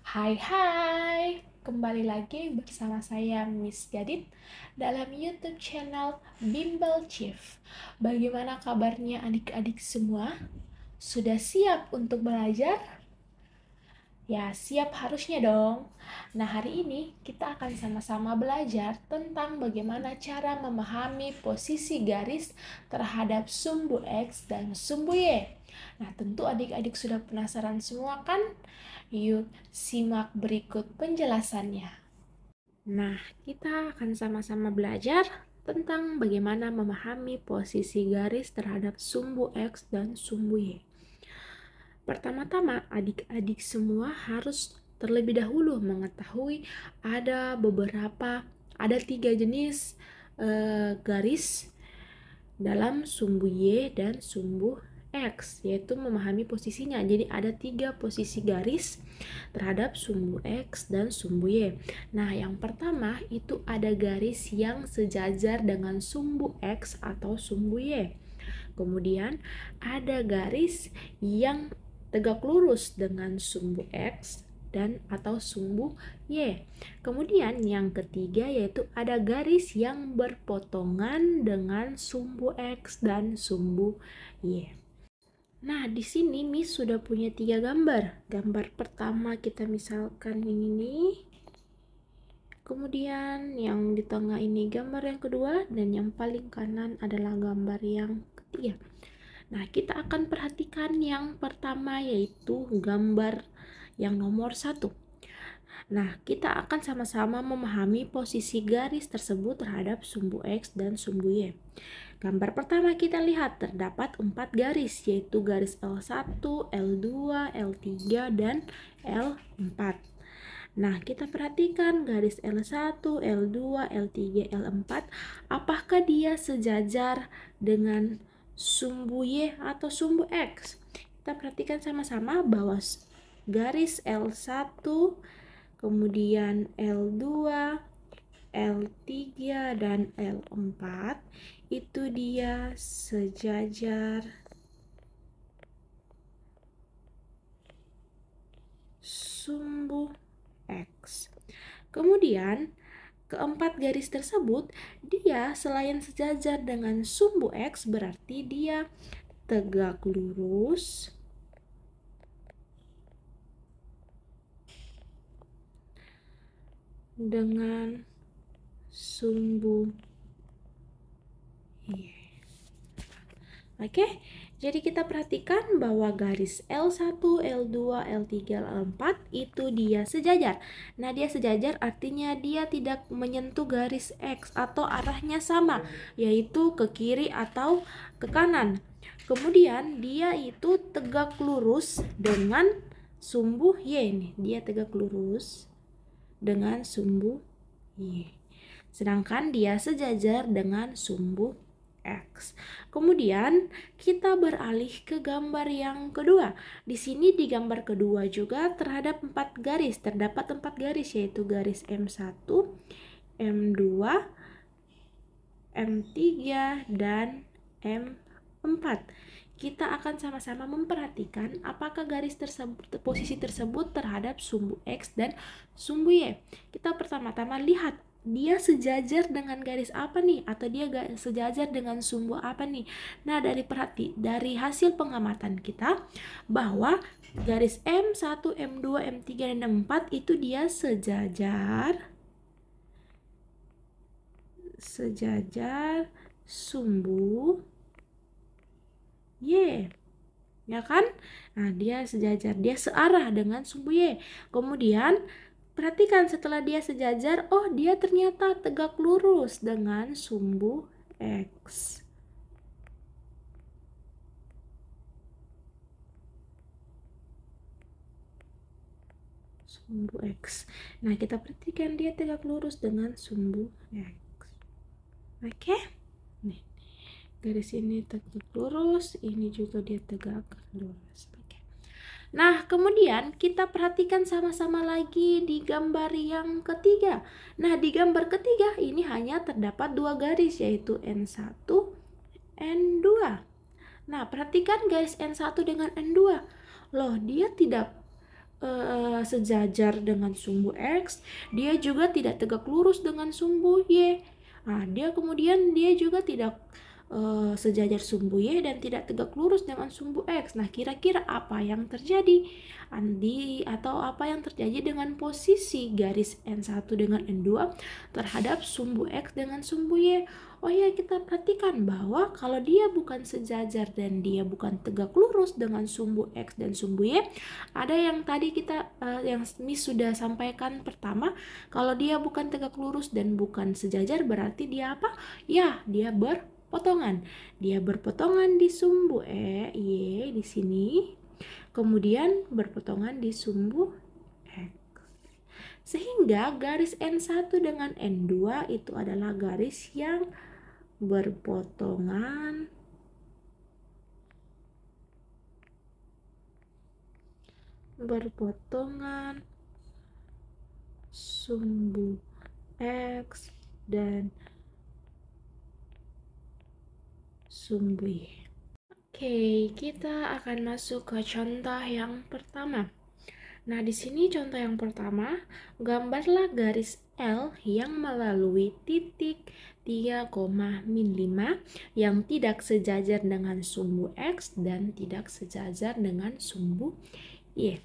Hai, kembali lagi bersama saya Miss Gadit dalam YouTube channel Bimbel Chief. Bagaimana kabarnya adik-adik semua? Sudah siap untuk belajar? Ya, siap harusnya dong. Nah, hari ini kita akan sama-sama belajar tentang bagaimana cara memahami posisi garis terhadap sumbu X dan sumbu Y. Nah, tentu adik-adik sudah penasaran semua kan? Yuk, simak berikut penjelasannya. Nah, kita akan sama-sama belajar tentang bagaimana memahami posisi garis terhadap sumbu X dan sumbu Y. Pertama-tama, adik-adik semua harus terlebih dahulu mengetahui ada 3 jenis garis dalam sumbu Y dan sumbu X, yaitu memahami posisinya. Jadi ada 3 posisi garis terhadap sumbu X dan sumbu Y. Nah, yang pertama itu ada garis yang sejajar dengan sumbu X atau sumbu Y. Kemudian ada garis yang tegak lurus dengan sumbu X dan atau sumbu Y. Kemudian yang ketiga yaitu ada garis yang berpotongan dengan sumbu X dan sumbu Y. Nah, di sini Miss sudah punya 3 gambar. Gambar pertama kita misalkan ini. Kemudian yang di tengah ini gambar yang kedua dan yang paling kanan adalah gambar yang ketiga. Nah, kita akan perhatikan yang pertama yaitu gambar yang nomor 1. Nah, kita akan sama-sama memahami posisi garis tersebut terhadap sumbu X dan sumbu Y. Gambar pertama kita lihat terdapat 4 garis yaitu garis L1, L2, L3, dan L4. Nah, kita perhatikan garis L1, L2, L3, L4, apakah dia sejajar dengan sumbu Y atau sumbu X? Kita perhatikan sama-sama bahwa garis L1, kemudian L2, L3, dan L4 itu dia sejajar sumbu X. Kemudian keempat garis tersebut dia selain sejajar dengan sumbu X berarti dia tegak lurus dengan sumbu Y. Oke, jadi kita perhatikan bahwa garis L1, L2, L3, L4 itu dia sejajar. Nah, dia sejajar artinya dia tidak menyentuh garis X atau arahnya sama, yaitu ke kiri atau ke kanan. Kemudian dia itu tegak lurus dengan sumbu Y nih. Dia tegak lurus dengan sumbu Y. Sedangkan dia sejajar dengan sumbu X. Kemudian kita beralih ke gambar yang kedua. Di sini di gambar kedua juga terhadap 4 garis. Terdapat 4 garis yaitu garis M1, M2, M3, dan M4. Kita akan sama-sama memperhatikan apakah garis tersebut, posisi tersebut terhadap sumbu X dan sumbu Y. Kita pertama-tama lihat dia sejajar dengan garis apa nih, atau dia sejajar dengan sumbu apa nih. Nah, dari hasil pengamatan kita bahwa garis M1, M2, M3, dan M4 itu dia sejajar sumbu Y, ya kan? Nah, dia sejajar, dia searah dengan sumbu Y. Kemudian perhatikan setelah dia sejajar, oh dia ternyata tegak lurus dengan sumbu X. Sumbu X. Nah, kita perhatikan dia tegak lurus dengan sumbu X. Oke? Nih, garis ini tegak lurus, ini juga dia tegak lurus. Nah, kemudian kita perhatikan sama-sama lagi di gambar yang ketiga. Nah, di gambar ketiga ini hanya terdapat 2 garis yaitu N1, N2. Nah, perhatikan garis N1 dengan N2. Loh, dia tidak sejajar dengan sumbu X, dia juga tidak tegak lurus dengan sumbu Y. Nah, dia juga tidak sejajar sumbu Y dan tidak tegak lurus dengan sumbu X. Nah, kira-kira apa yang terjadi? Atau apa yang terjadi dengan posisi garis N1 dengan N2 terhadap sumbu X dengan sumbu Y? Oh ya, kita perhatikan bahwa kalau dia bukan sejajar dan dia bukan tegak lurus dengan sumbu X dan sumbu Y, ada yang tadi yang Miss sudah sampaikan pertama, kalau dia bukan tegak lurus dan bukan sejajar berarti dia apa? Ya, dia berpotongan. Dia berpotongan di sumbu Y di sini, kemudian berpotongan di sumbu X. Sehingga garis N1 dengan N2 itu adalah garis yang berpotongan sumbu X dan sumbu Y. Oke, kita akan masuk ke contoh yang pertama. Nah, di sini contoh yang pertama, gambarlah garis L yang melalui titik 3,-5 yang tidak sejajar dengan sumbu X dan tidak sejajar dengan sumbu Y.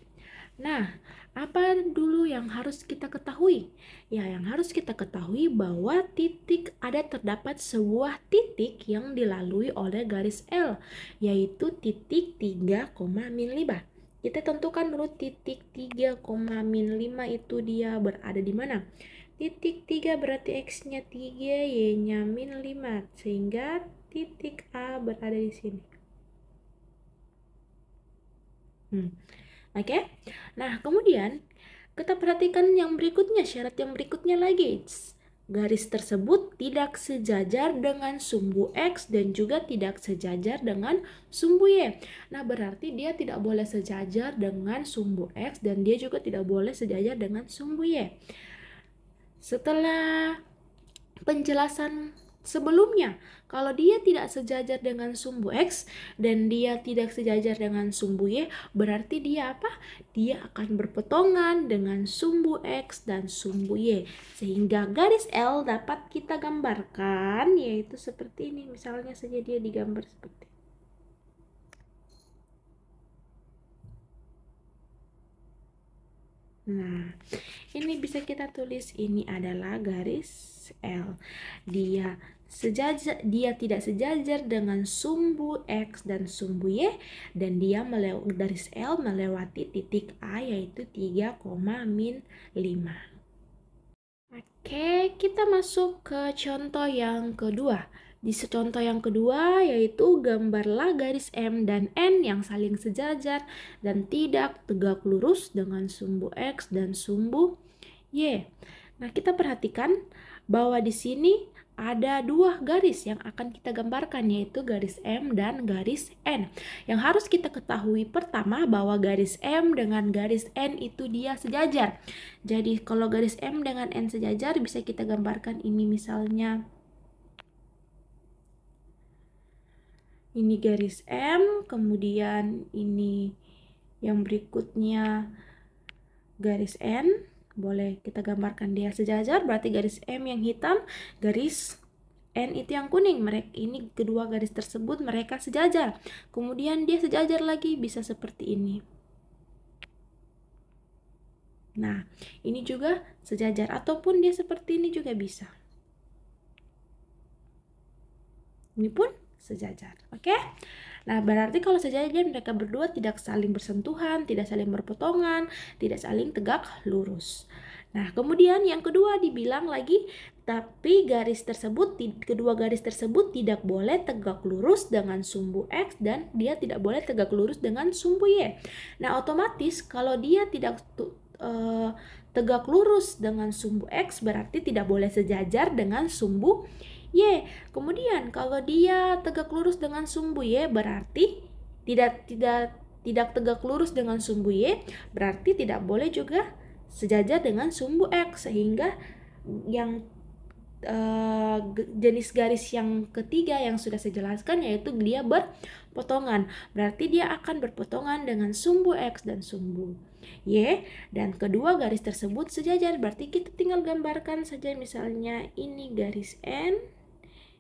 Nah, apa dulu yang harus kita ketahui? Ya, yang harus kita ketahui bahwa terdapat sebuah titik yang dilalui oleh garis L, yaitu titik 3,-5. Kita tentukan dulu titik 3,-5 itu dia berada di mana? Titik 3 berarti X-nya 3, Y-nya -5, sehingga titik A berada di sini. Oke? Nah, kemudian kita perhatikan yang berikutnya, syarat yang berikutnya lagi. Garis tersebut tidak sejajar dengan sumbu X dan juga tidak sejajar dengan sumbu Y. Nah, berarti dia tidak boleh sejajar dengan sumbu X dan dia juga tidak boleh sejajar dengan sumbu Y. Setelah penjelasan sebelumnya, kalau dia tidak sejajar dengan sumbu X dan dia tidak sejajar dengan sumbu Y, berarti dia apa? Dia akan berpotongan dengan sumbu X dan sumbu Y. Sehingga garis L dapat kita gambarkan yaitu seperti ini. Misalnya saja dia digambar seperti ini. Nah, ini bisa kita tulis ini adalah garis L. Dia tidak sejajar dengan sumbu X dan sumbu Y, dan dia garis L melewati titik A yaitu 3,-5. Oke, kita masuk ke contoh yang kedua. Di contoh yang kedua yaitu gambarlah garis M dan N yang saling sejajar dan tidak tegak lurus dengan sumbu X dan sumbu Y. Nah, kita perhatikan bahwa di sini ada dua garis yang akan kita gambarkan, yaitu garis M dan garis N. Yang harus kita ketahui pertama bahwa garis M dengan garis N itu dia sejajar. Jadi kalau garis M dengan N sejajar bisa kita gambarkan ini, misalnya ini garis M, kemudian ini yang berikutnya garis N. Boleh kita gambarkan dia sejajar, berarti garis M yang hitam, garis N itu yang kuning. Ini kedua garis tersebut mereka sejajar. Kemudian dia sejajar lagi, bisa seperti ini. Nah, ini juga sejajar, ataupun dia seperti ini juga bisa. Ini pun sejajar, oke? Nah, berarti kalau sejajar mereka berdua tidak saling bersentuhan, tidak saling berpotongan, tidak saling tegak lurus. Nah, kemudian yang kedua dibilang lagi, tapi kedua garis tersebut tidak boleh tegak lurus dengan sumbu X dan dia tidak boleh tegak lurus dengan sumbu Y. Nah, otomatis kalau dia tidak tegak lurus dengan sumbu X berarti tidak boleh sejajar dengan sumbu Y. Kemudian kalau dia tegak lurus dengan sumbu Y berarti tidak tegak lurus dengan sumbu Y, berarti tidak boleh juga sejajar dengan sumbu X, sehingga yang jenis garis yang ketiga yang sudah saya jelaskan yaitu dia berpotongan. Berarti dia akan berpotongan dengan sumbu X dan sumbu Y. Dan kedua garis tersebut sejajar. Berarti kita tinggal gambarkan saja, misalnya ini garis N.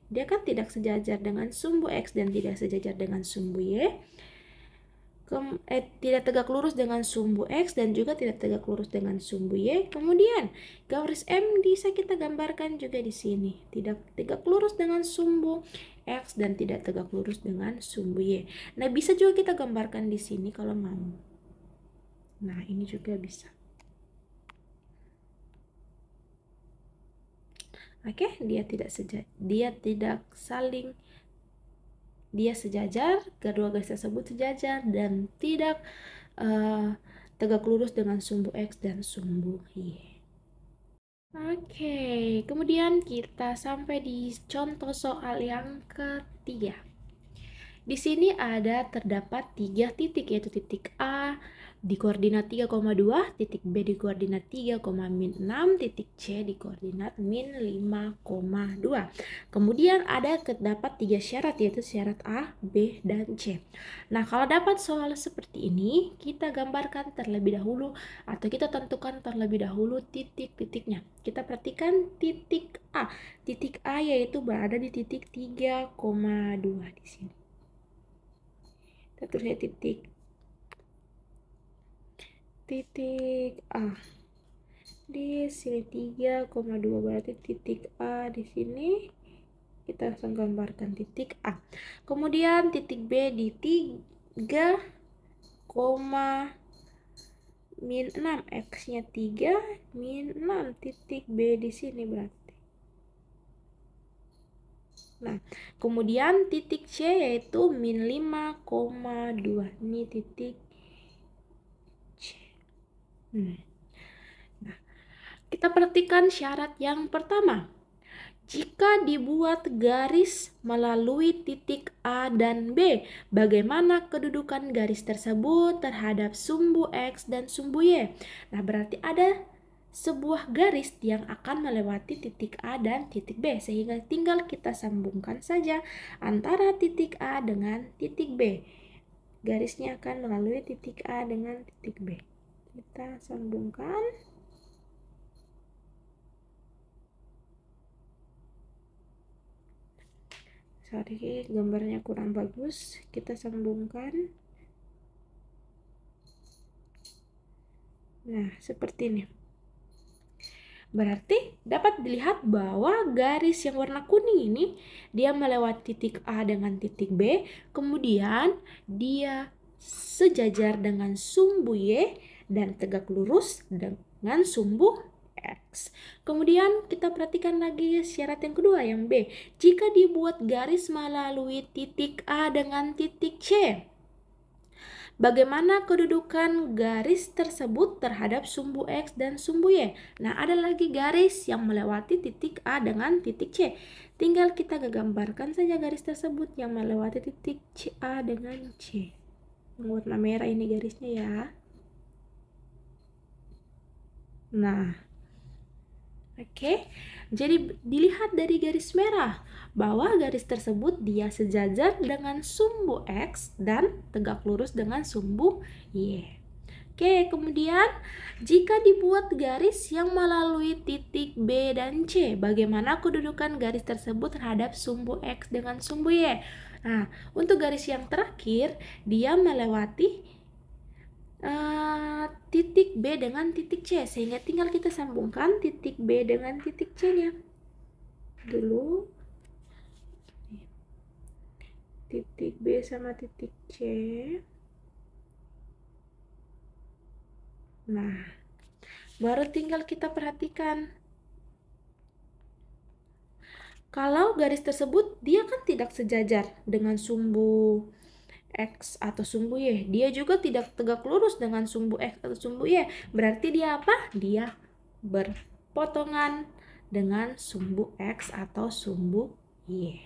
Dia kan tidak sejajar dengan sumbu X dan tidak sejajar dengan sumbu Y. Tidak tegak lurus dengan sumbu X dan juga tidak tegak lurus dengan sumbu Y. Kemudian garis M bisa kita gambarkan juga di sini. Tidak tegak lurus dengan sumbu X dan tidak tegak lurus dengan sumbu Y. Nah, bisa juga kita gambarkan di sini kalau mau. Nah, ini juga bisa. Oke, dia sejajar, kedua garis tersebut sejajar dan tidak tegak lurus dengan sumbu X dan sumbu Y. Oke, kemudian kita sampai di contoh soal yang ketiga. Di sini terdapat 3 titik, yaitu titik A di koordinat 3,2, titik B di koordinat 3,-6, titik C di koordinat -5,2. Kemudian terdapat 3 syarat, yaitu syarat A, B, dan C. Nah, kalau dapat soal seperti ini, kita gambarkan terlebih dahulu atau kita tentukan terlebih dahulu titik-titiknya. Kita perhatikan titik A. Titik A yaitu berada di titik 3,2 di sini. Kita tulisnya titik A di sini 3,2, berarti titik A di sini kita langsung gambarkan titik A. Kemudian titik B di 3,-6, X-nya 3, -6, titik B di sini berarti. Nah, kemudian titik C yaitu -5,2. Ini titik C. Nah, kita perhatikan syarat yang pertama. Jika dibuat garis melalui titik A dan B, bagaimana kedudukan garis tersebut terhadap sumbu X dan sumbu Y? Nah, berarti ada sebuah garis yang akan melewati titik A dan titik B, sehingga tinggal kita sambungkan saja antara titik A dengan titik B. Garisnya akan melalui titik A dengan titik B. Kita sambungkan. Sorry, gambarnya kurang bagus. Kita sambungkan. Nah, seperti ini. Berarti dapat dilihat bahwa garis yang warna kuning ini dia melewati titik A dengan titik B, kemudian dia sejajar dengan sumbu Y dan tegak lurus dengan sumbu X. Kemudian kita perhatikan lagi syarat yang kedua, yang B. Jika dibuat garis melalui titik A dengan titik C, bagaimana kedudukan garis tersebut terhadap sumbu X dan sumbu Y? Nah, ada lagi garis yang melewati titik A dengan titik C. Tinggal kita gambarkan saja garis tersebut yang melewati titik A dengan C. Yang warna merah ini garisnya ya. Nah, oke. Jadi dilihat dari garis merah bahwa garis tersebut dia sejajar dengan sumbu X dan tegak lurus dengan sumbu Y. Oke, kemudian jika dibuat garis yang melalui titik B dan C, bagaimana kedudukan garis tersebut terhadap sumbu X dengan sumbu Y? Nah, untuk garis yang terakhir, dia melewati titik B dengan titik C, sehingga tinggal kita sambungkan titik B dengan titik C-nya dulu. Titik B sama titik C. Nah, baru tinggal kita perhatikan. Kalau garis tersebut dia kan tidak sejajar dengan sumbu X atau sumbu Y, dia juga tidak tegak lurus dengan sumbu X atau sumbu Y. Berarti dia apa? Dia berpotongan dengan sumbu X atau sumbu Y.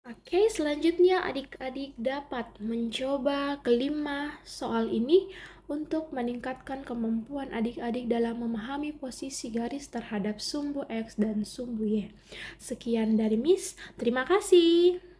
Oke, selanjutnya adik-adik dapat mencoba kelima soal ini untuk meningkatkan kemampuan adik-adik dalam memahami posisi garis terhadap sumbu X dan sumbu Y. Sekian dari Miss, terima kasih.